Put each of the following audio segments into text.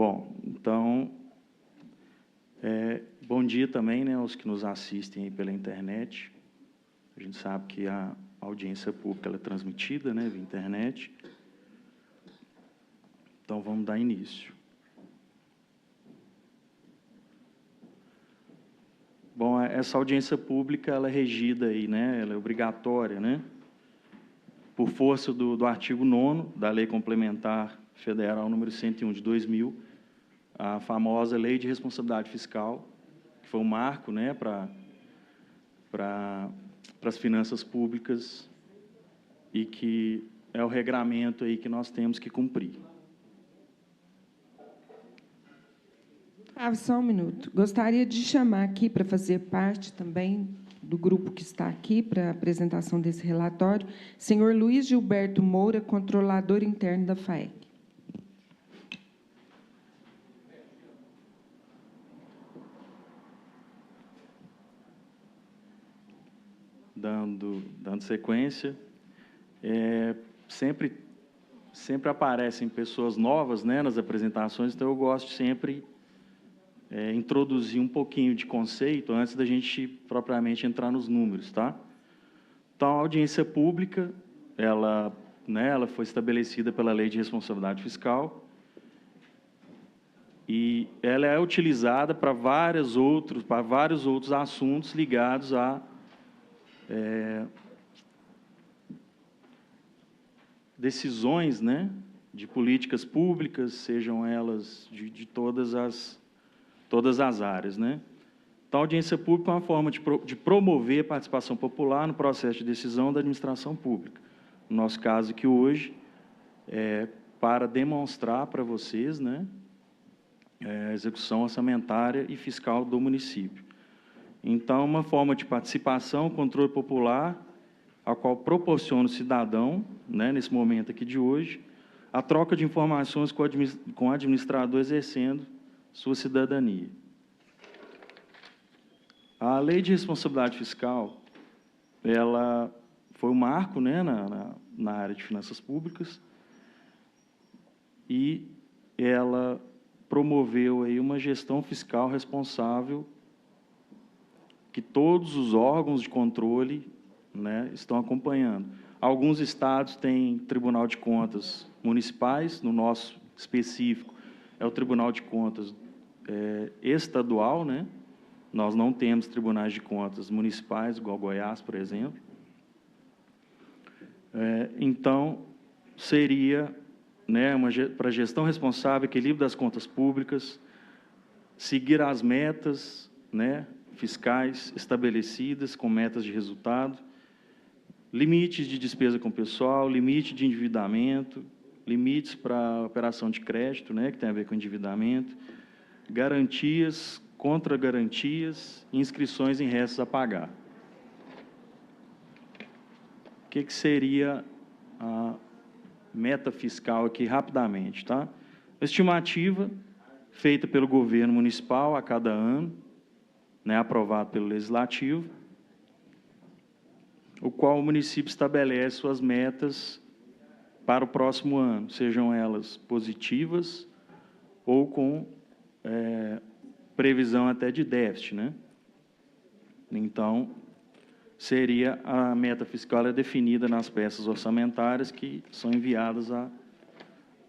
Bom, então, bom dia também, né, aos que nos assistem aí pela internet. A gente sabe que a audiência pública ela é transmitida, né, via internet. Então, vamos dar início. Bom, essa audiência pública ela é regida aí, né, ela é obrigatória, né, por força do artigo 9º da Lei Complementar Federal número 101 de 2000, a famosa Lei de Responsabilidade Fiscal, que foi um marco, né, para as finanças públicas e que é o regramento aí que nós temos que cumprir. Só um minuto. Gostaria de chamar aqui para fazer parte também do grupo que está aqui para a apresentação desse relatório, senhor Luiz Gilberto Moura, controlador interno da FAEC. Dando sequência, sempre aparecem pessoas novas, né, nas apresentações, então eu gosto de sempre introduzir um pouquinho de conceito antes da gente propriamente entrar nos números, tá? Então, a audiência pública, ela foi estabelecida pela Lei de Responsabilidade Fiscal e ela é utilizada para vários outros assuntos ligados a decisões, né, de políticas públicas, sejam elas de todas as áreas, né? Então, a audiência pública é uma forma de promover a participação popular no processo de decisão da administração pública. No nosso caso aqui hoje, para demonstrar para vocês, né, a execução orçamentária e fiscal do município. Então, uma forma de participação, controle popular, a qual proporciona o cidadão, né, nesse momento aqui de hoje, a troca de informações com o administrador exercendo sua cidadania. A Lei de Responsabilidade Fiscal, ela foi um marco, né, na área de finanças públicas e ela promoveu aí uma gestão fiscal responsável que todos os órgãos de controle, né, estão acompanhando. Alguns estados têm Tribunal de Contas municipais, no nosso específico é o Tribunal de Contas estadual, né? Nós não temos tribunais de contas municipais, igual Goiás, por exemplo. Então, seria, né, para gestão responsável, equilíbrio das contas públicas, seguir as metas, né, fiscais estabelecidas com metas de resultado, limites de despesa com pessoal, limite de endividamento, limites para operação de crédito, né, que tem a ver com endividamento, garantias, contra-garantias, inscrições em restos a pagar. O que seria a meta fiscal aqui, rapidamente, tá? Estimativa feita pelo governo municipal a cada ano, né, aprovado pelo Legislativo, o qual o município estabelece suas metas para o próximo ano, sejam elas positivas ou com previsão até de déficit, né? Então, seria a meta fiscal definida nas peças orçamentárias que são enviadas a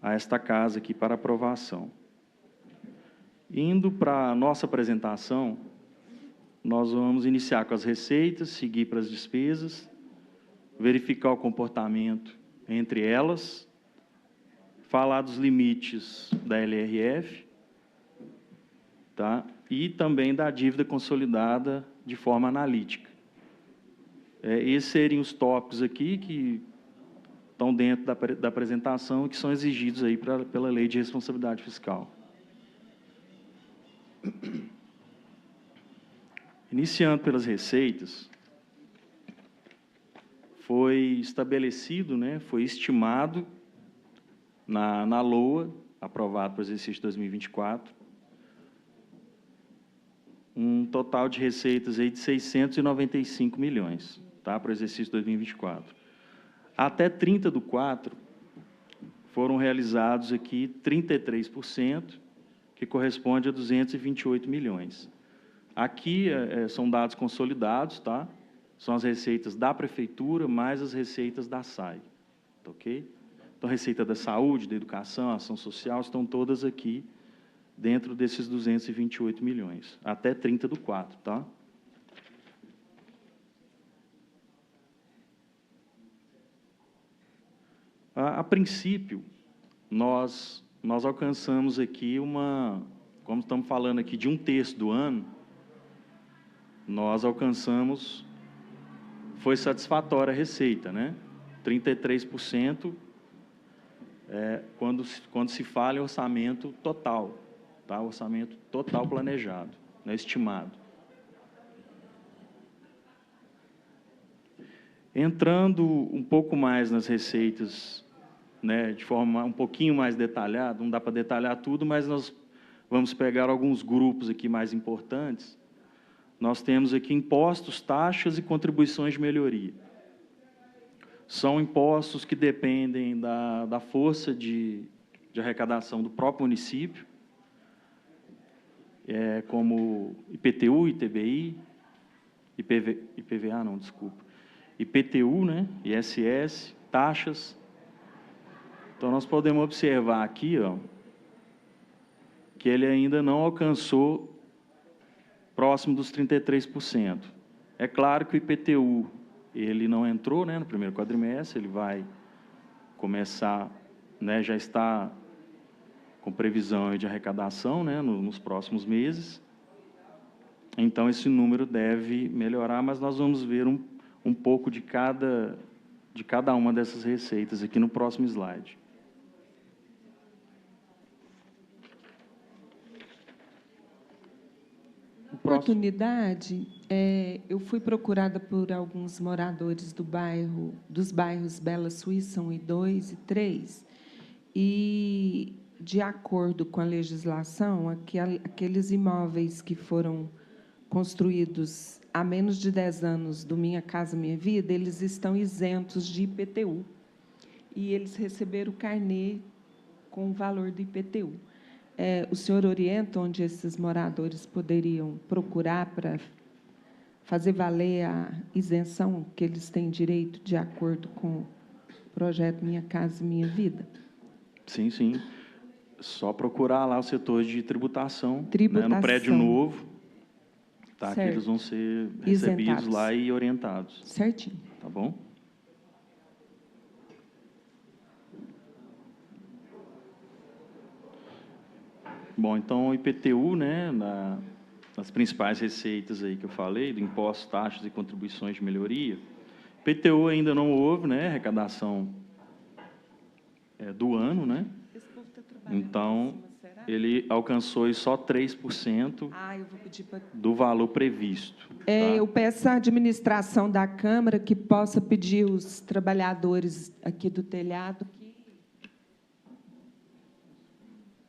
esta casa aqui para aprovação. Indo para a nossa apresentação, nós vamos iniciar com as receitas, seguir para as despesas, verificar o comportamento entre elas, falar dos limites da LRF, tá? E também da dívida consolidada de forma analítica. Esses seriam os tópicos aqui que estão dentro da apresentação e que são exigidos aí pela Lei de Responsabilidade Fiscal. Iniciando pelas receitas, foi estabelecido, né, foi estimado na LOA, aprovado para o exercício 2024, um total de receitas aí de 695 milhões, tá, para o exercício 2024. Até 30/4, foram realizados aqui 33%, que corresponde a 228 milhões. Aqui são dados consolidados, tá? São as receitas da Prefeitura mais as receitas da SAI, tá ok? Então, a receita da saúde, da educação, ação social, estão todas aqui dentro desses 228 milhões, até 30/4, tá? A princípio, nós alcançamos aqui como estamos falando aqui de 1/3 do ano, nós alcançamos, foi satisfatória a receita, né? 33% quando se fala em orçamento total, tá? Orçamento total planejado, né? Estimado. Entrando um pouco mais nas receitas, né, de forma um pouquinho mais detalhada, não dá para detalhar tudo, mas nós vamos pegar alguns grupos aqui mais importantes. Nós temos aqui impostos, taxas e contribuições de melhoria. São impostos que dependem da força de arrecadação do próprio município, como IPTU, ITBI, IPVA, não, desculpa, IPTU, né, ISS, taxas. Então, nós podemos observar aqui, ó, que ele ainda não alcançou próximo dos 33%. É claro que o IPTU, ele não entrou, né, no primeiro quadrimestre, ele vai começar, né, já está com previsão de arrecadação, né, nos próximos meses. Então, esse número deve melhorar, mas nós vamos ver um pouco de cada uma dessas receitas aqui no próximo slide. Oportunidade, eu fui procurada por alguns moradores dos bairros Bela Suíça 1 e 2 e 3, e, de acordo com a legislação, aqueles imóveis que foram construídos há menos de 10 anos do Minha Casa Minha Vida, eles estão isentos de IPTU. E eles receberam o carnê com o valor do IPTU. O senhor orienta onde esses moradores poderiam procurar para fazer valer a isenção que eles têm direito de acordo com o projeto Minha Casa Minha Vida? Sim, sim. Só procurar lá o setor de tributação. Tributação. Né, no prédio novo, tá? Que eles vão Certo. ser recebidos Isentados. lá e orientados. Certinho. Tá bom? Bom, então, o IPTU, né, nas principais receitas aí que eu falei, do impostos, taxas e contribuições de melhoria, IPTU ainda não houve, né, arrecadação do ano, né? Então, ele alcançou aí só 3% eu vou pedir do valor previsto. Tá? Eu peço à administração da Câmara que possa pedir os trabalhadores aqui do telhado que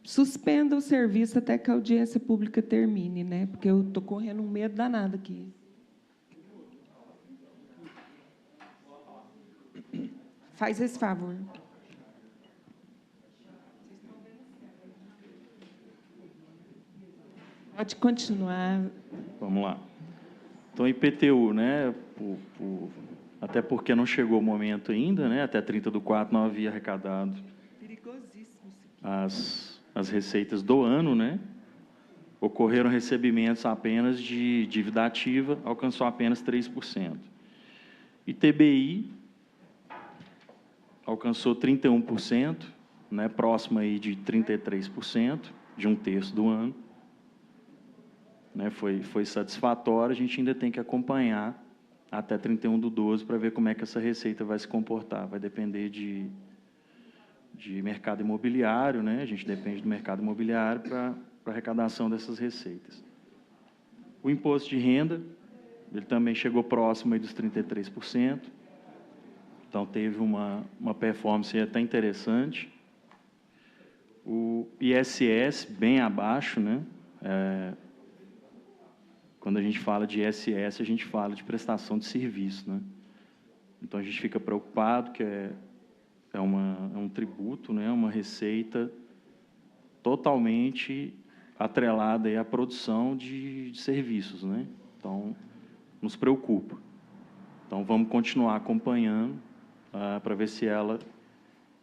suspenda o serviço até que a audiência pública termine, né? Porque eu estou correndo um medo danado aqui. Faz esse favor. Pode continuar. Vamos lá. Então, IPTU, né? Até porque não chegou o momento ainda, né? Até 30/4 não havia arrecadado as receitas do ano, né? Ocorreram recebimentos apenas de dívida ativa, alcançou apenas 3%. ITBI alcançou 31%, né? Próximo aí de 33%, de 1/3 do ano. Né, foi satisfatório, a gente ainda tem que acompanhar até 31/12 para ver como é que essa receita vai se comportar. Vai depender de mercado imobiliário, né? A gente depende do mercado imobiliário para a arrecadação dessas receitas. O imposto de renda, ele também chegou próximo aí dos 33%, então teve uma performance até interessante. O ISS, bem abaixo, né? Quando a gente fala de ISS, a gente fala de prestação de serviço, né? Então, a gente fica preocupado que é um tributo, né? Uma receita totalmente atrelada aí à produção de serviços, né? Então, nos preocupa. Então, vamos continuar acompanhando para ver se ela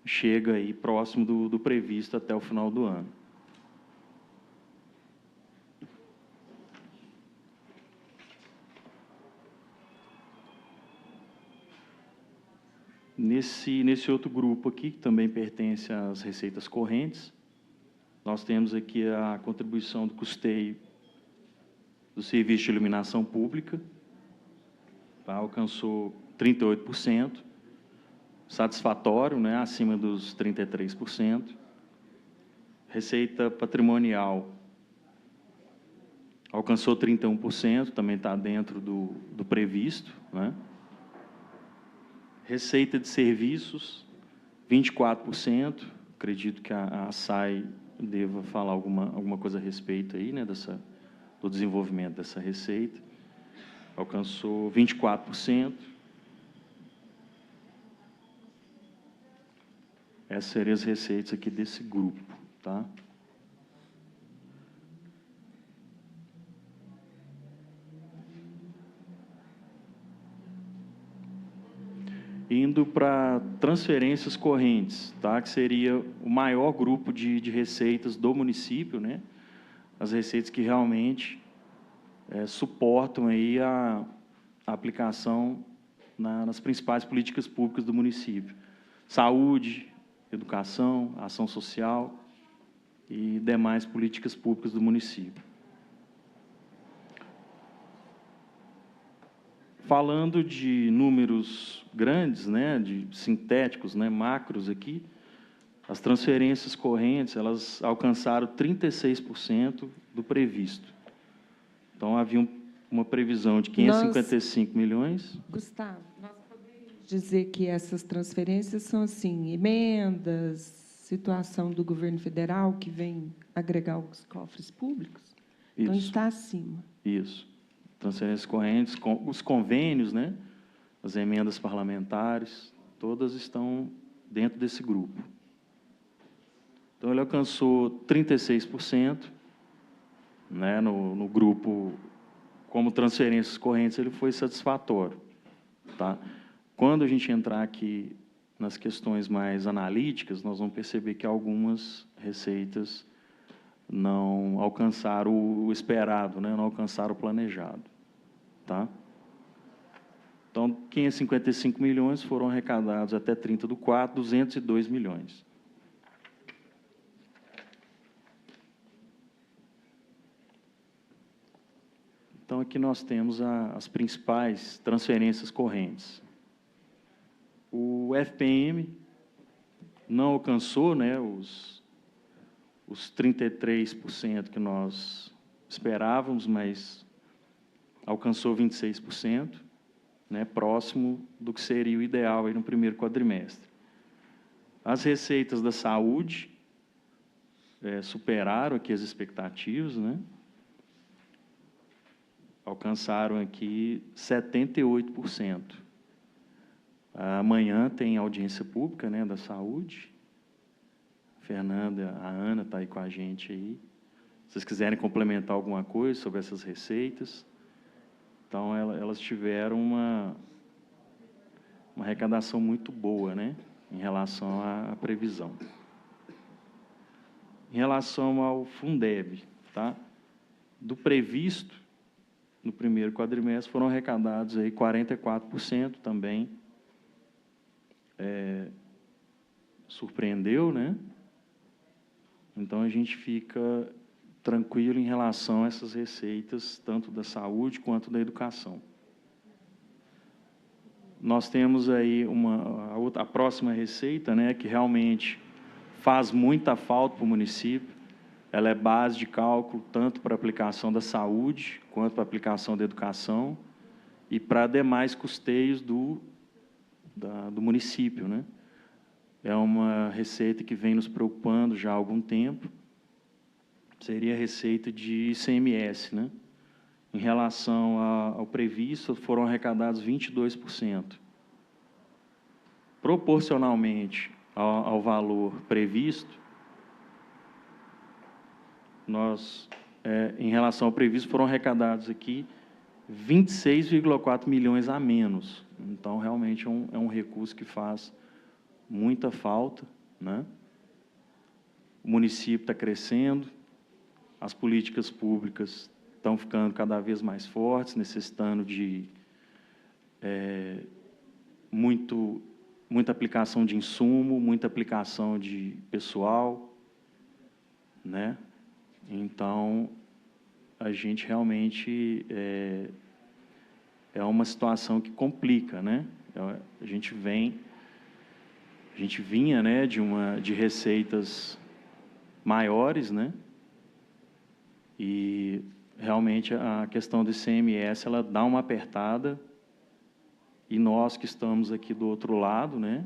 chega aí próximo do previsto até o final do ano. Nesse outro grupo aqui, que também pertence às receitas correntes, nós temos aqui a contribuição do custeio do serviço de iluminação pública, tá? Alcançou 38%, satisfatório, né? Acima dos 33%. Receita patrimonial alcançou 31%, também está dentro do previsto, né? Receita de serviços, 24%. Acredito que a SAI deva falar alguma coisa a respeito aí, né, do desenvolvimento dessa receita. Alcançou 24%. Essas seriam as receitas aqui desse grupo, tá? Indo para transferências correntes, tá? Que seria o maior grupo de receitas do município, né? As receitas que realmente suportam aí a aplicação nas principais políticas públicas do município. Saúde, educação, ação social e demais políticas públicas do município. Falando de números grandes, né, de sintéticos, né, macros aqui, as transferências correntes, elas alcançaram 36% do previsto. Então, havia uma previsão de 555 milhões. Gustavo, nós podemos dizer que essas transferências são, assim, emendas, situação do governo federal que vem agregar os cofres públicos? Então, Isso. está acima. Isso. Transferências correntes, os convênios, né, as emendas parlamentares, todas estão dentro desse grupo. Então, ele alcançou 36%, né, no grupo, como transferências correntes, ele foi satisfatório. Tá? Quando a gente entrar aqui nas questões mais analíticas, nós vamos perceber que algumas receitas não alcançaram o esperado, né? Não alcançaram o planejado. Tá? Então, 555 milhões foram arrecadados até 30/4, 202 milhões. Então, aqui nós temos as principais transferências correntes. O FPM não alcançou, né, os 33% que nós esperávamos, mas alcançou 26%, né, próximo do que seria o ideal aí no primeiro quadrimestre. As receitas da saúde superaram aqui as expectativas, né? Alcançaram aqui 78%. Amanhã tem audiência pública, né, da saúde. A Fernanda, a Ana está aí com a gente aí. Se vocês quiserem complementar alguma coisa sobre essas receitas. Então, elas tiveram uma arrecadação muito boa, né, em relação à previsão. Em relação ao Fundeb, tá? Do previsto, no primeiro quadrimestre, foram arrecadados aí 44% também. Surpreendeu, né? Então, a gente fica tranquilo em relação a essas receitas, tanto da saúde quanto da educação. Nós temos aí a próxima receita, né, que realmente faz muita falta para o município. Ela é base de cálculo tanto para a aplicação da saúde, quanto para a aplicação da educação e para demais custeios do município, né? É uma receita que vem nos preocupando já há algum tempo. Seria a receita de ICMS, né? Em relação ao previsto, foram arrecadados 22%. Proporcionalmente ao valor previsto, em relação ao previsto, foram arrecadados aqui 26,4 milhões a menos. Então, realmente, é um recurso que faz muita falta, né? O município está crescendo, as políticas públicas estão ficando cada vez mais fortes, necessitando de muita aplicação de insumo, muita aplicação de pessoal, né? Então, a gente realmente é uma situação que complica, né? A gente vinha, né, de receitas maiores, né? E realmente a questão do ICMS, ela dá uma apertada, e nós que estamos aqui do outro lado, né,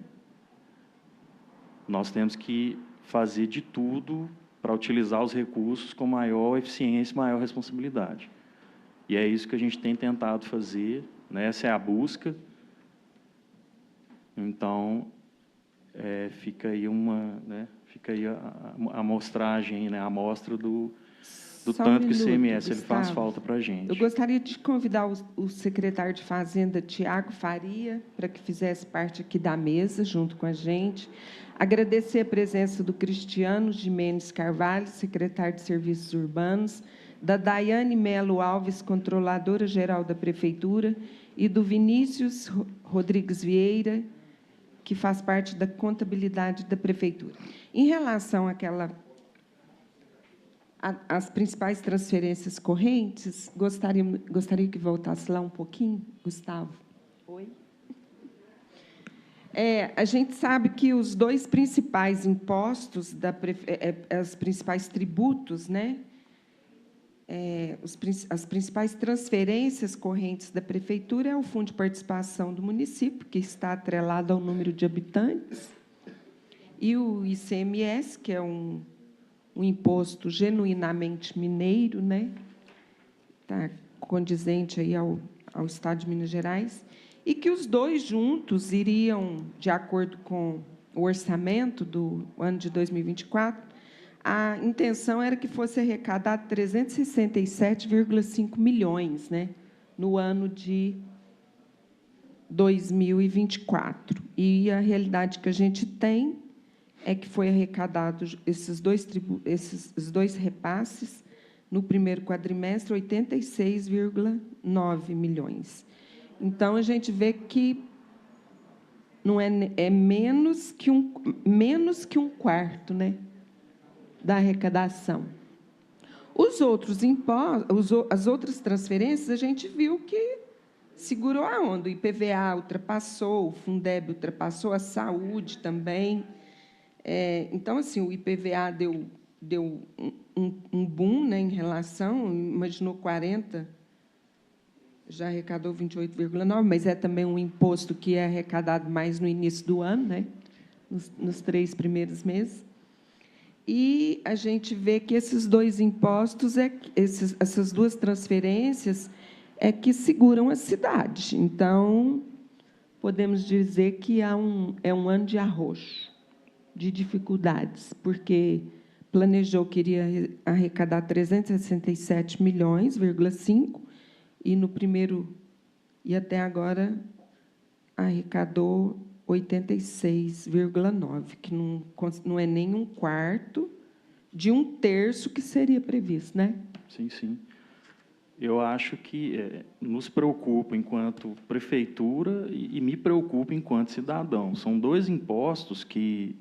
nós temos que fazer de tudo para utilizar os recursos com maior eficiência e maior responsabilidade. E é isso que a gente tem tentado fazer, né? Essa é a busca. Então, fica aí fica aí a amostragem, né, a amostra do tanto que o ICMS ele faz falta para a gente. Eu gostaria de convidar o secretário de Fazenda, Tiago Faria, para que fizesse parte aqui da mesa, junto com a gente. Agradecer a presença do Cristiano Gimenez Carvalho, secretário de Serviços Urbanos, da Daiane Melo Alves, controladora-geral da Prefeitura, e do Vinícius Rodrigues Vieira, que faz parte da contabilidade da Prefeitura. Em relação às principais transferências correntes, gostaria que voltasse lá um pouquinho, Gustavo. Oi. A gente sabe que os dois principais impostos, os principais tributos, né, as principais transferências correntes da Prefeitura é o Fundo de Participação do Município, que está atrelado ao número de habitantes, e o ICMS, que é um imposto genuinamente mineiro, né? Está condizente aí ao Estado de Minas Gerais, e que os dois juntos iriam, de acordo com o orçamento do ano de 2024, a intenção era que fosse arrecadado 367,5 milhões, né, no ano de 2024. E a realidade que a gente tem é que foi arrecadado esses dois repasses, no primeiro quadrimestre, 86,9 milhões. Então, a gente vê que não é menos que um quarto, né, da arrecadação. Os outros impostos, as outras transferências, a gente viu que segurou a onda. O IPVA ultrapassou, o Fundeb ultrapassou, a saúde também. Então, assim, o IPVA deu um boom, né, em relação, imaginou 40, já arrecadou 28,9, mas é também um imposto que é arrecadado mais no início do ano, né, nos 3 primeiros meses. E a gente vê que esses dois impostos, essas duas transferências, que seguram a cidade. Então, podemos dizer que é um ano de arroxo, de dificuldades, porque planejou que iria arrecadar 367,5 milhões, e no primeiro, e até agora, arrecadou 86,9, que não é nem um quarto de um terço que seria previsto, né? Sim, sim. Eu acho que nos preocupa enquanto prefeitura e me preocupa enquanto cidadão. São dois impostos que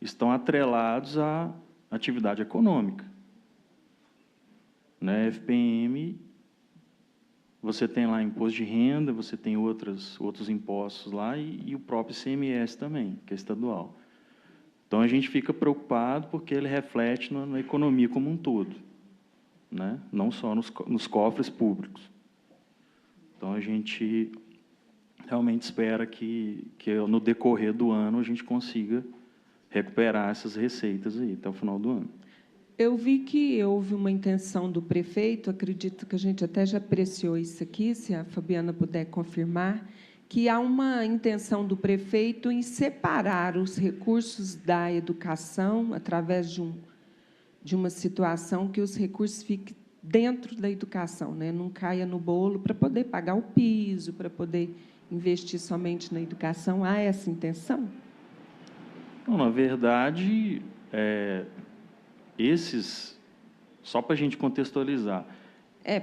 estão atrelados à atividade econômica. Né? FPM, você tem lá imposto de renda, você tem outros impostos lá e o próprio ICMS também, que é estadual. Então, a gente fica preocupado porque ele reflete na economia como um todo, né? Não só nos cofres públicos. Então, a gente realmente espera que no decorrer do ano a gente consiga recuperar essas receitas aí, até o final do ano. Eu vi que houve uma intenção do prefeito, acredito que a gente até já apreciou isso aqui, se a Fabiana puder confirmar, que há uma intenção do prefeito em separar os recursos da educação através de uma situação que os recursos fiquem dentro da educação, né? Não caia no bolo para poder pagar o piso, para poder investir somente na educação. Há essa intenção? Não, na verdade, só para a gente contextualizar,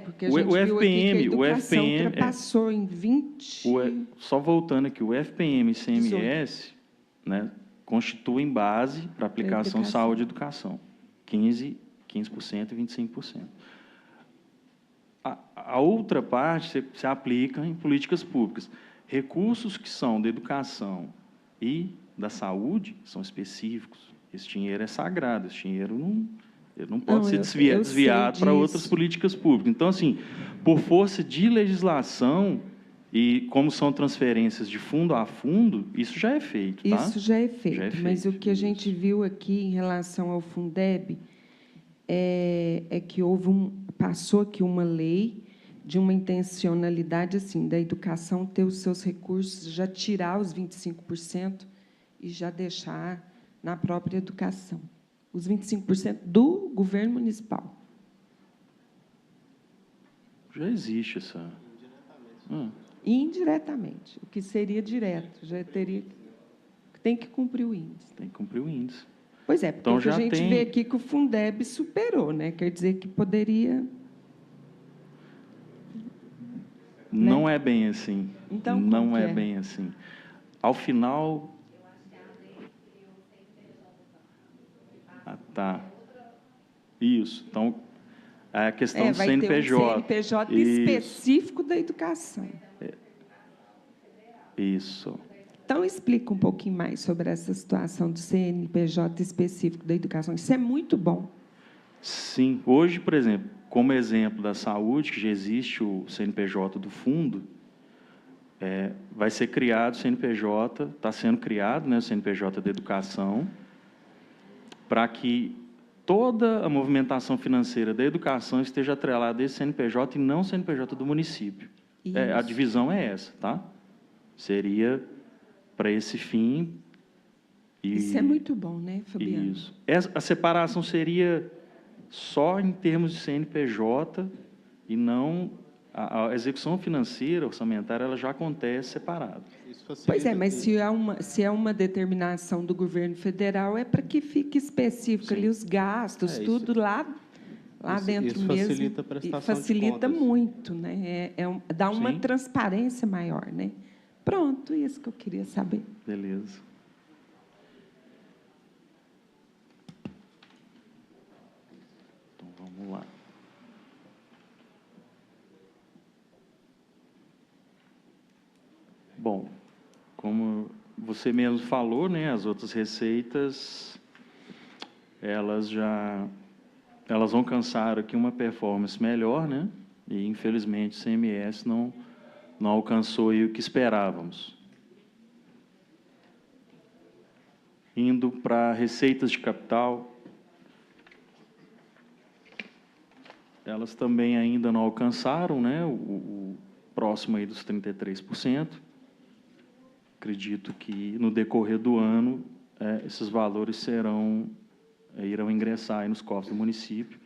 Porque a gente viu aqui que a educação ultrapassou em 20... Só voltando aqui, o FPM e ICMS, né, constituem base para aplicação saúde e educação, 15% e 25%. A outra parte se aplica em políticas públicas. Recursos que são da educação e da saúde são específicos. Esse dinheiro é sagrado, esse dinheiro não pode ser desviado para outras políticas públicas. Então, assim, por força de legislação, e como são transferências de fundo a fundo, isso já é feito. Tá? Isso já é feito, mas o que a gente viu aqui em relação ao Fundeb é que passou aqui uma lei de uma intencionalidade assim, da educação ter os seus recursos, já tirar os 25% e já deixar na própria educação. Os 25% do governo municipal. Já existe essa... Indiretamente. O que seria direto, já teria... Tem que cumprir o índice. Tem que cumprir o índice. Pois é, porque então, a gente vê aqui que o Fundeb superou, né? Quer dizer que poderia... Não, né? É bem assim. Então, não é bem assim. Ao final... Tá. Isso. Então, a questão do CNPJ. Vai ter um CNPJ específico da educação. Isso. Então, explica um pouquinho mais sobre essa situação do CNPJ específico da educação. Isso é muito bom. Sim. Hoje, por exemplo, como exemplo da saúde, que já existe o CNPJ do fundo, vai ser criado o CNPJ, está sendo criado, né, o CNPJ da educação, para que toda a movimentação financeira da educação esteja atrelada a esse CNPJ e não CNPJ do município. A divisão é essa, tá? Seria para esse fim. Isso é muito bom, né, Fabiano? Isso. A separação seria só em termos de CNPJ e não... A execução financeira, orçamentária, ela já acontece separada. Pois é, mas se é uma determinação do governo federal, é para que fique específico ali os gastos, tudo lá dentro isso mesmo. Facilita a prestação facilita de contas. muito, né? Dá uma transparência maior, né? Pronto, isso que eu queria saber. Beleza. Então, vamos lá. Bom, como você mesmo falou, né, as outras receitas, elas alcançaram aqui uma performance melhor, né? E, infelizmente, o CMS não alcançou aí o que esperávamos. Indo para receitas de capital, elas também ainda não alcançaram, né, o próximo aí dos 33%. Acredito que, no decorrer do ano, esses valores irão ingressar aí nos cofres do município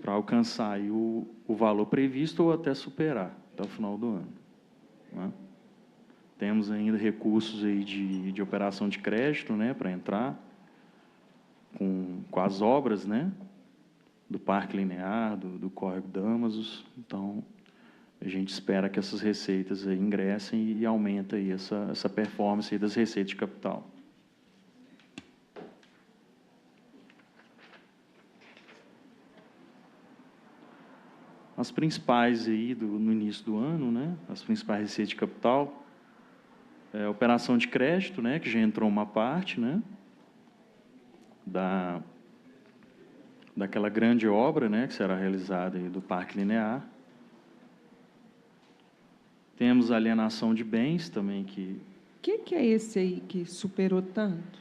para alcançar aí o valor previsto ou até superar até o final do ano. Né? Temos ainda recursos aí de operação de crédito, né, para entrar com as obras, né, do Parque Linear, do Córrego Damasos. Então, a gente espera que essas receitas aí ingressem e aumentem aí essa performance aí das receitas de capital. As principais aí no início do ano, né, as principais receitas de capital, operação de crédito, né, que já entrou uma parte, né, daquela grande obra, né, que será realizada aí do Parque Linear. Temos alienação de bens também que... O que é esse aí que superou tanto?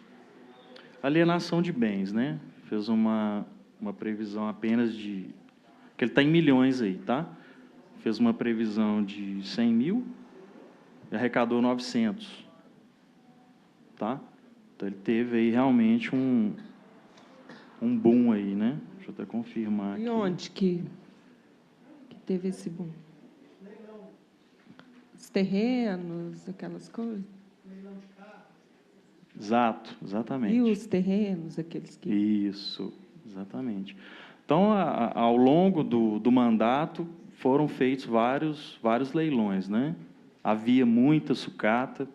Alienação de bens, né? Fez uma previsão apenas de... que ele está em milhões aí, tá? Fez uma previsão de 100 mil e arrecadou 900, tá? Então, ele teve aí realmente um boom aí, né? Deixa eu até confirmar aqui. E onde que teve esse boom? Os terrenos, aquelas coisas? Exato, exatamente. E os terrenos, aqueles que... Isso, exatamente. Então, ao longo do mandato, foram feitos vários leilões, né? Havia muita sucata,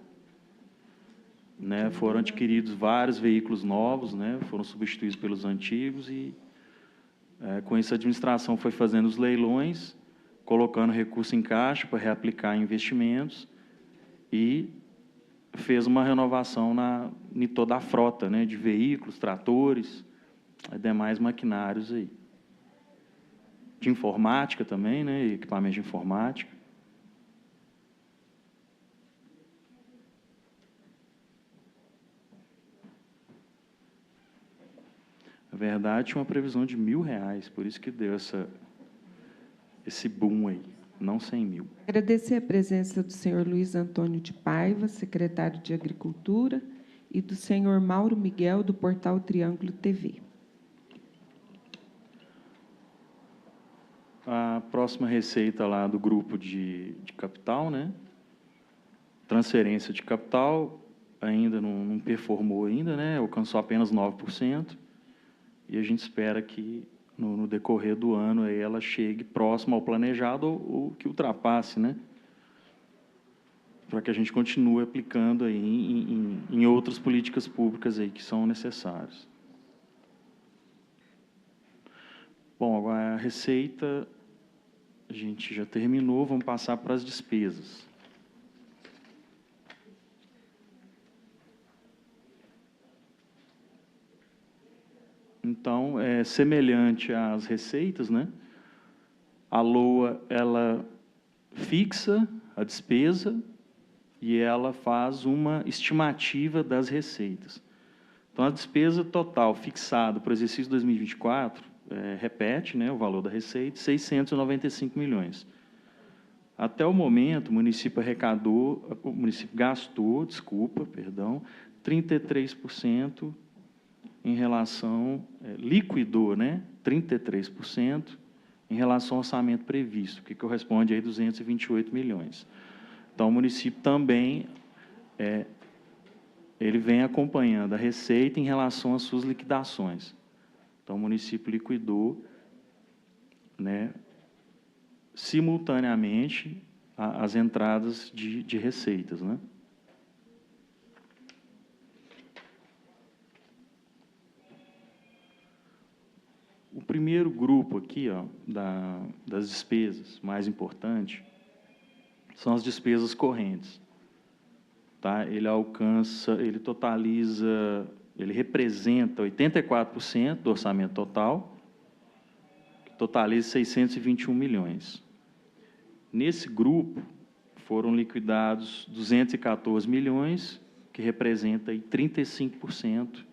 né? Foram adquiridos vários veículos novos, né? Foram substituídos pelos antigos e, com isso, a administração foi fazendo os leilões, colocando recurso em caixa para reaplicar em investimentos e fez uma renovação em toda a frota, né? De veículos, tratores, e demais maquinários aí. De informática também, né? Equipamentos de informática. Na verdade, tinha uma previsão de R$1.000, por isso que deu esse boom aí, não 100 mil. Agradecer a presença do senhor Luiz Antônio de Paiva, secretário de Agricultura, e do senhor Mauro Miguel, do portal Triângulo TV. A próxima receita lá do grupo de capital, né? Transferência de capital, ainda não performou ainda, né? Alcançou apenas 9%, e a gente espera que no decorrer do ano aí ela chegue próximo ao planejado ou que ultrapasse, né? Para que a gente continue aplicando aí em outras políticas públicas aí que são necessárias. Bom, agora a receita a gente já terminou, vamos passar para as despesas. Então, é semelhante às receitas, né? A LOA, ela fixa a despesa e ela faz uma estimativa das receitas. Então, a despesa total fixada para o exercício 2024, repete, né, o valor da receita, 695 milhões. Até o momento, o município gastou, 33% em relação, liquidou, né, 33% em relação ao orçamento previsto, que corresponde a 228 milhões. Então, o município também, ele vem acompanhando a receita em relação às suas liquidações. Então, o município liquidou, né, simultaneamente as entradas de receitas, né? O primeiro grupo aqui, ó, das despesas mais importante são as despesas correntes. Tá? Ele totaliza, ele representa 84% do orçamento total, que totaliza 621 milhões. Nesse grupo, foram liquidados 214 milhões, que representa aí 35%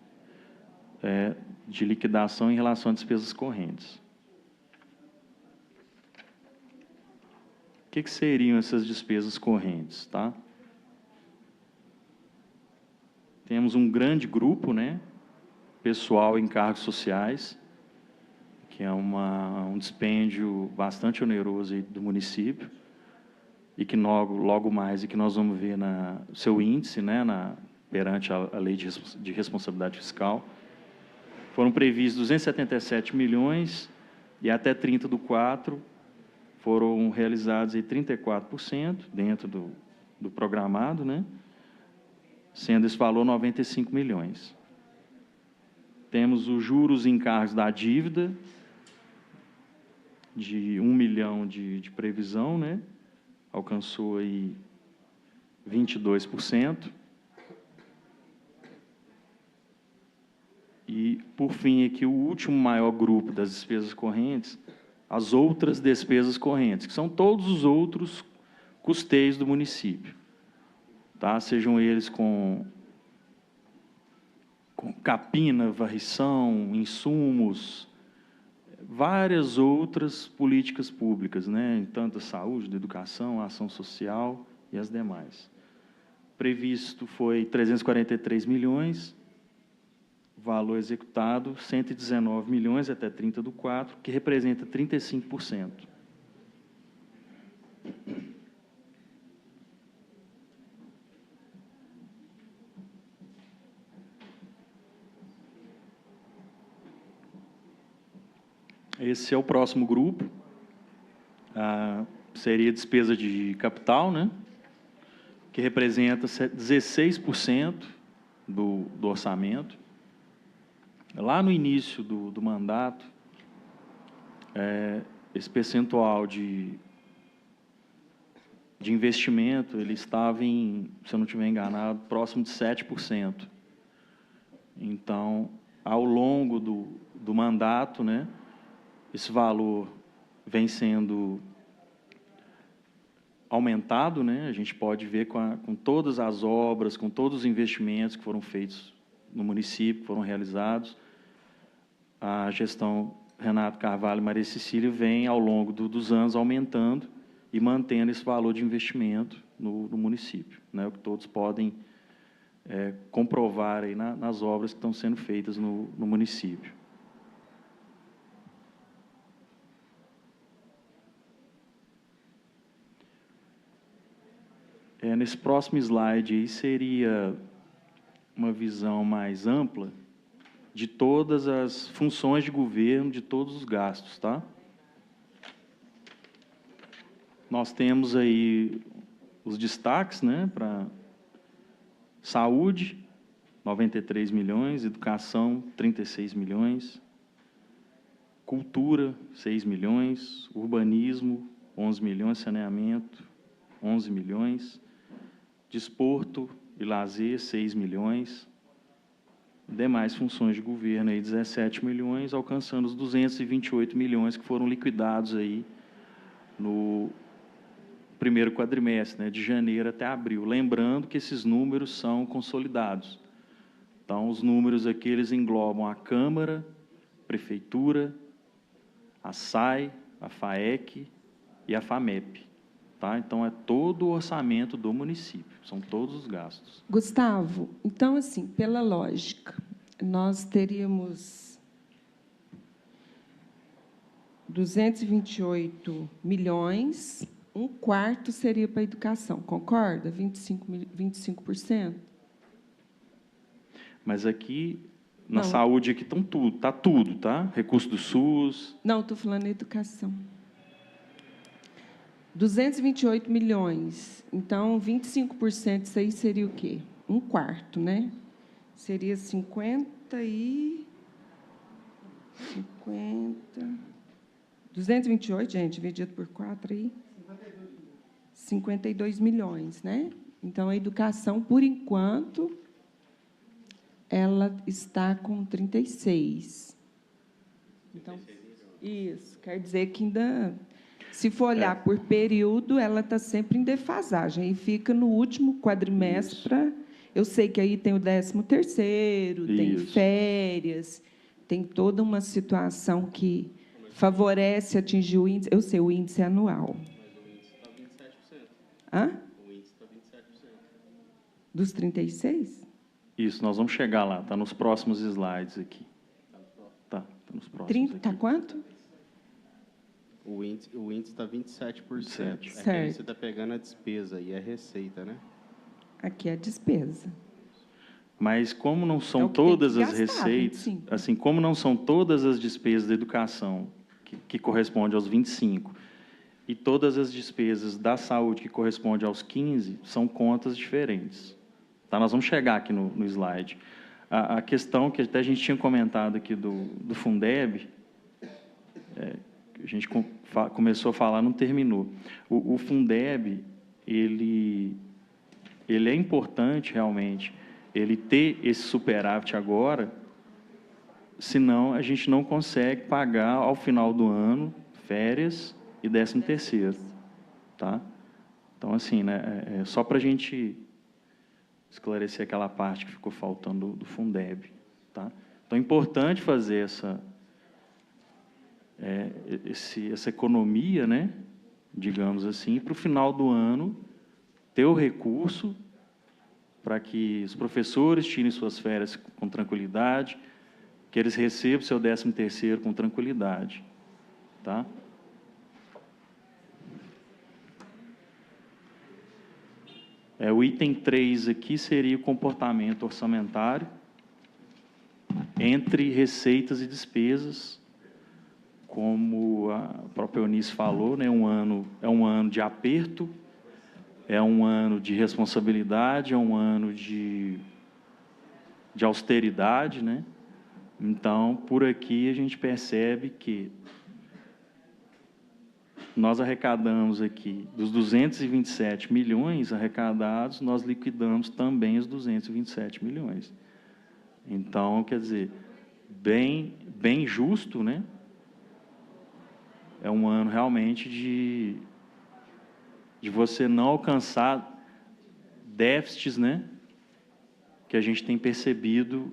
de liquidação em relação a despesas correntes. O que seriam essas despesas correntes, tá? Temos um grande grupo, né, pessoal em cargos sociais, que é um dispêndio bastante oneroso aí do município, e que logo mais e que nós vamos ver no seu índice, né, perante a lei de responsabilidade fiscal. Foram previstos 277 milhões e até 30/4 foram realizados aí 34% dentro do programado, né? Sendo esse valor 95 milhões. Temos os juros e encargos da dívida, de 1 milhão de previsão, né? Alcançou aí 22%. E, por fim, aqui o último maior grupo das despesas correntes, as outras despesas correntes, que são todos os outros custeios do município, tá? Sejam eles com capina, varrição, insumos, várias outras políticas públicas, né? Tanto a saúde, a educação, a ação social e as demais. Previsto foi 343 milhões, valor executado, 119 milhões até 30/4, que representa 35%. Esse é o próximo grupo. Seria despesa de capital, né? Que representa 16% do orçamento. Lá no início do mandato, esse percentual de investimento, ele estava em, se eu não estiver enganado, próximo de 7%. Então, ao longo do mandato, né, esse valor vem sendo aumentado, né? A gente pode ver com todas as obras, com todos os investimentos que foram feitos no município, que foram realizados. A gestão Renato Carvalho e Maria Cecília vem, ao longo dos anos, aumentando e mantendo esse valor de investimento no município, né? O que todos podem comprovar aí nas obras que estão sendo feitas no município. Nesse próximo slide aí seria uma visão mais ampla de todas as funções de governo, de todos os gastos, tá? Nós temos aí os destaques, né, para saúde, 93 milhões, educação, 36 milhões, cultura, 6 milhões, urbanismo, 11 milhões, saneamento, 11 milhões, desporto e lazer, 6 milhões, demais funções de governo, aí, 17 milhões, alcançando os 228 milhões que foram liquidados aí no primeiro quadrimestre, né, de janeiro até abril. Lembrando que esses números são consolidados. Então, os números aqui, eles englobam a Câmara, Prefeitura, a SAI, a FAEC e a FAMEP. Tá? Então, é todo o orçamento do município, são todos os gastos. Gustavo, então, assim, pela lógica, nós teríamos 228 milhões, um quarto seria para a educação, concorda? 25%? Mas aqui, na saúde, aqui está tudo, tá? Recurso do SUS. Não, estou falando em educação. 228 milhões. Então, 25% disso aí seria o quê? Um quarto, né? Seria 228, gente, dividido por 4 aí. 52 milhões, né? Então, a educação, por enquanto, ela está com 36. Então, isso, quer dizer que ainda... Se for olhar por período, ela está sempre em defasagem. E fica no último quadrimestre. Eu sei que aí tem o 13º, tem férias, tem toda uma situação que favorece atingir o índice. Eu sei, o índice é anual. Mas o índice está 27%. Hã? O índice está 27%. Dos 36? Isso, nós vamos chegar lá. Está nos próximos slides aqui. Tá nos próximos. 30, está quanto? O índice está 27%. Certo. É que aí você está pegando a despesa e a receita, né? Aqui é a despesa. Mas como não são todas as gastar, receitas, 25. assim, como não são todas as despesas da educação, que corresponde aos 25, e todas as despesas da saúde, que corresponde aos 15, são contas diferentes. Tá? Nós vamos chegar aqui no slide. A questão que até a gente tinha comentado aqui do Fundeb, a gente começou a falar, não terminou. O Fundeb, ele é importante, realmente, ele ter esse superávit agora, senão a gente não consegue pagar, ao final do ano, férias e 13º. Tá? Então, assim, né, só para a gente esclarecer aquela parte que ficou faltando do Fundeb. Tá? Então, é importante fazer essa economia, né, digamos assim, para o final do ano ter o recurso para que os professores tirem suas férias com tranquilidade, que eles recebam seu 13º com tranquilidade, tá? O item 3 aqui seria o comportamento orçamentário entre receitas e despesas. Como a própria Eunice falou, né, é um ano de aperto, é um ano de responsabilidade, é um ano de austeridade, né? Então, por aqui a gente percebe que nós arrecadamos aqui, dos 227 milhões arrecadados, nós liquidamos também os 227 milhões. Então, quer dizer, bem justo, né? É um ano realmente de você não alcançar déficits, né? Que a gente tem percebido,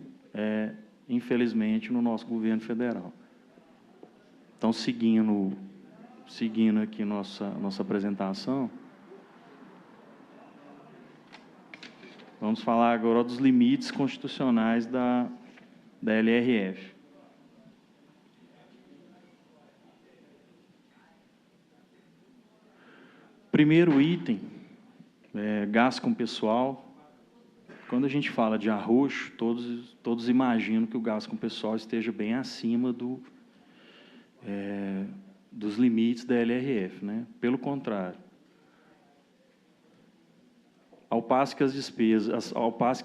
infelizmente, no nosso governo federal. Então, seguindo aqui nossa apresentação, vamos falar agora dos limites constitucionais da LRF. Primeiro item, gasto com pessoal. Quando a gente fala de arroxo, todos imaginam que o gasto com pessoal esteja bem acima dos limites da LRF, né? Pelo contrário. Ao passo que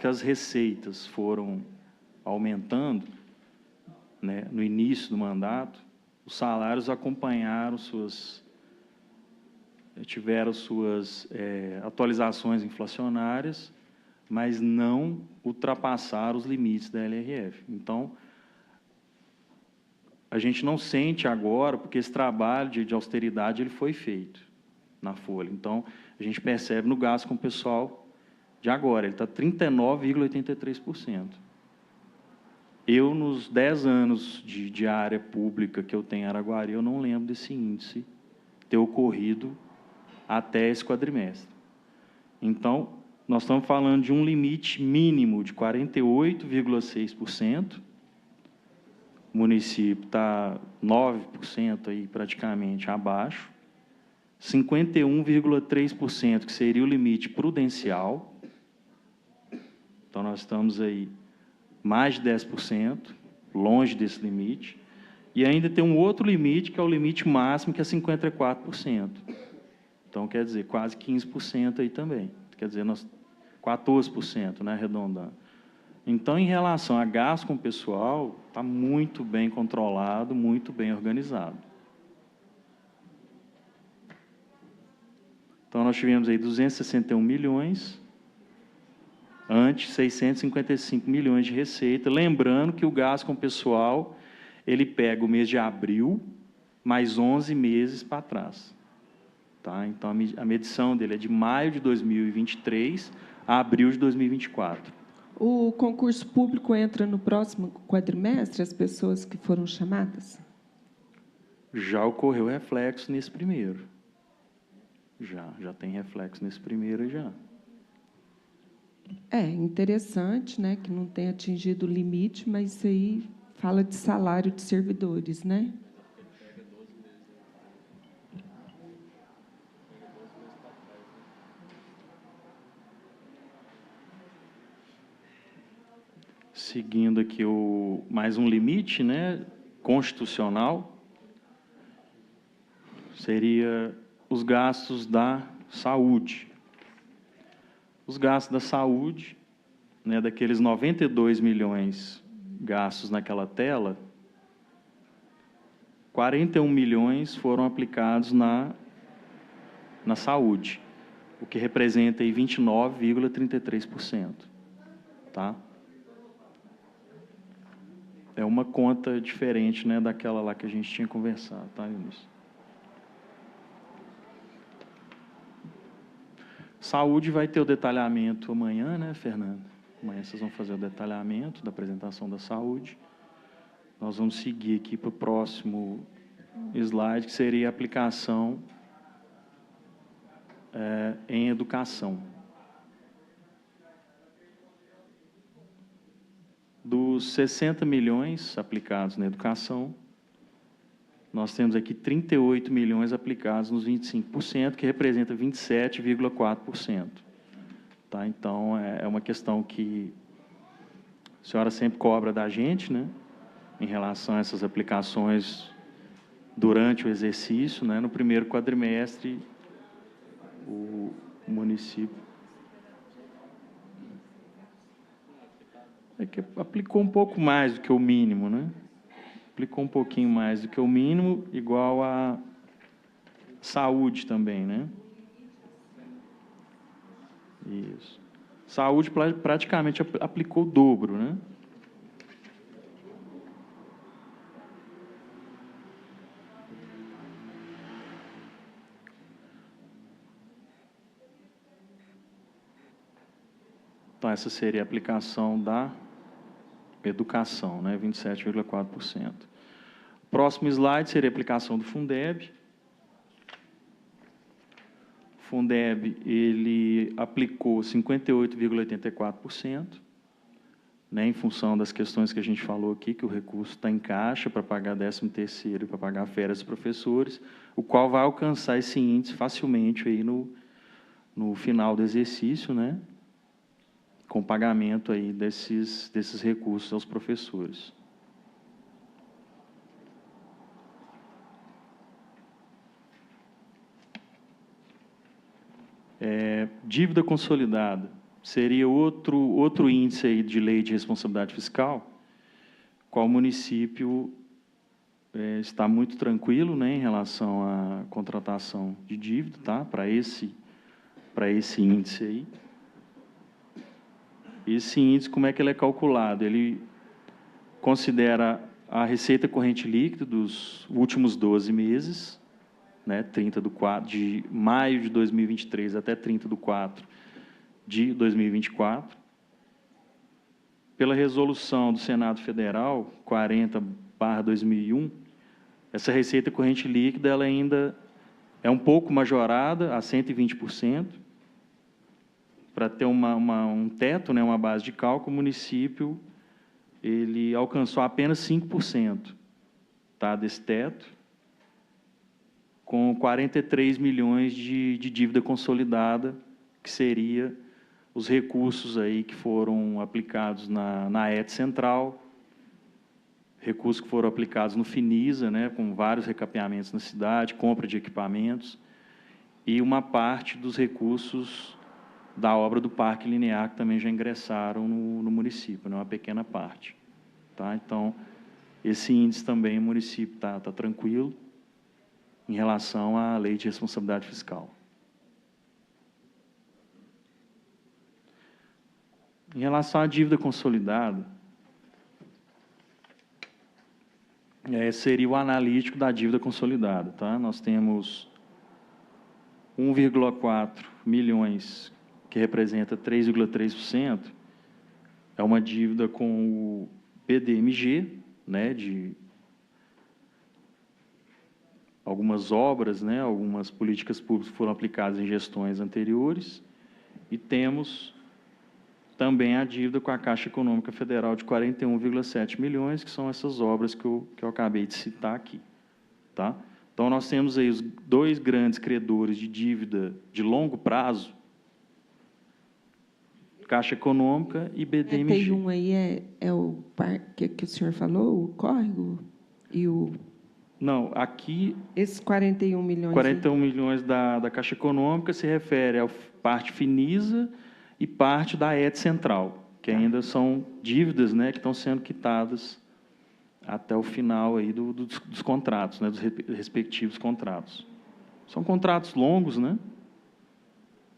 as receitas foram aumentando, né, no início do mandato, os salários tiveram suas atualizações inflacionárias, mas não ultrapassaram os limites da LRF. Então, a gente não sente agora, porque esse trabalho de austeridade ele foi feito na folha. Então, a gente percebe no gasto com o pessoal de agora, ele está 39,83%. Eu, nos 10 anos de área pública que eu tenho em Araguari, eu não lembro desse índice ter ocorrido até esse quadrimestre. Então, nós estamos falando de um limite mínimo de 48,6%. O município está 9% aí praticamente abaixo. 51,3%, que seria o limite prudencial. Então, nós estamos aí mais de 10%, longe desse limite. E ainda tem um outro limite, que é o limite máximo, que é 54%. Então, quer dizer, quase 15% aí também. Quer dizer, 14%, né, arredondando. Então, em relação a gasto com o pessoal, está muito bem controlado, muito bem organizado. Então, nós tivemos aí 261 milhões, antes 655 milhões de receita. Lembrando que o gasto com o pessoal, ele pega o mês de abril, mais 11 meses para trás. Tá? Então, a medição dele é de maio de 2023 a abril de 2024. O concurso público entra no próximo quadrimestre, as pessoas que foram chamadas? Já ocorreu reflexo nesse primeiro. Já tem reflexo nesse primeiro, já. É interessante, né, que não tenha atingido o limite, mas isso aí fala de salário de servidores, né? Seguindo aqui mais um limite, né, constitucional, seria os gastos da saúde. Os gastos da saúde, né, daqueles 92 milhões gastos naquela tela, 41 milhões foram aplicados na saúde, o que representa aí 29,33%. Tá? É uma conta diferente, né, daquela lá que a gente tinha conversado, tá, Eunice? Saúde vai ter o detalhamento amanhã, né, Fernanda? Amanhã vocês vão fazer o detalhamento da apresentação da saúde. Nós vamos seguir aqui para o próximo slide, que seria a aplicação em educação. Dos 60 milhões aplicados na educação, nós temos aqui 38 milhões aplicados nos 25%, que representa 27,4%. Tá? Então, é uma questão que a senhora sempre cobra da gente, né, em relação a essas aplicações durante o exercício, né. No primeiro quadrimestre, o município que aplicou um pouco mais do que o mínimo, né? Aplicou um pouquinho mais do que o mínimo, igual a saúde também, né? Isso. Saúde praticamente aplicou o dobro, né? Então, essa seria a aplicação da educação, né? 27,4%. Próximo slide seria a aplicação do Fundeb. O Fundeb, ele aplicou 58,84%, né, em função das questões que a gente falou aqui, que o recurso está em caixa para pagar 13º e para pagar férias dos professores, o qual vai alcançar esse índice facilmente aí no final do exercício, né, com pagamento aí desses recursos aos professores. Dívida consolidada seria outro índice aí de lei de responsabilidade fiscal, qual o município está muito tranquilo, né, em relação à contratação de dívida, tá, para esse índice aí. Esse índice, como é que ele é calculado? Ele considera a receita corrente líquida dos últimos 12 meses, né, de maio de 2023 até 30/4 de 2024. Pela resolução do Senado Federal 40/2001, essa receita corrente líquida ela ainda é um pouco majorada a 120%. Para ter um teto, né, uma base de cálculo, o município ele alcançou apenas 5%, tá, desse teto, com 43 milhões de dívida consolidada, que seria os recursos aí que foram aplicados na ET Central, recursos que foram aplicados no Finisa, né, com vários recapeamentos na cidade, compra de equipamentos, e uma parte dos recursos da obra do Parque Linear, que também já ingressaram no município, né, uma pequena parte. Tá? Então, esse índice também, o município está tranquilo em relação à lei de responsabilidade fiscal. Em relação à dívida consolidada, seria o analítico da dívida consolidada. Tá? Nós temos 1,4 milhões, que representa 3,3%, é uma dívida com o PDMG, né, de algumas obras, né, algumas políticas públicas foram aplicadas em gestões anteriores, e temos também a dívida com a Caixa Econômica Federal de 41,7 milhões, que são essas obras que eu acabei de citar aqui. Tá? Então, nós temos aí os dois grandes credores de dívida de longo prazo, Caixa Econômica e BDMG. 41 aí é o parque que o senhor falou, o córrego e o... Não, aqui... Esses 41 milhões... 41 milhões da Caixa Econômica se refere à parte Finisa e parte da ET Central, que ainda são dívidas, né, que estão sendo quitadas até o final aí dos contratos, né, dos respectivos contratos. São contratos longos, né?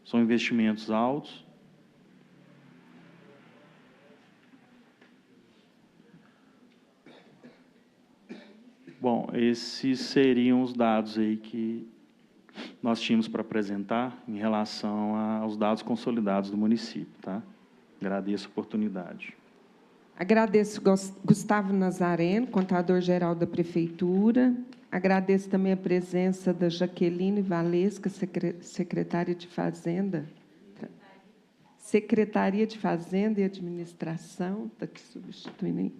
São investimentos altos. Bom, esses seriam os dados aí que nós tínhamos para apresentar em relação aos dados consolidados do município, tá? Agradeço a oportunidade. Agradeço Gustavo Nazareno, contador-geral da Prefeitura. Agradeço também a presença da Jaqueline Valesca, secretária de Fazenda. Secretaria de Fazenda e Administração, está aqui substituindo aí.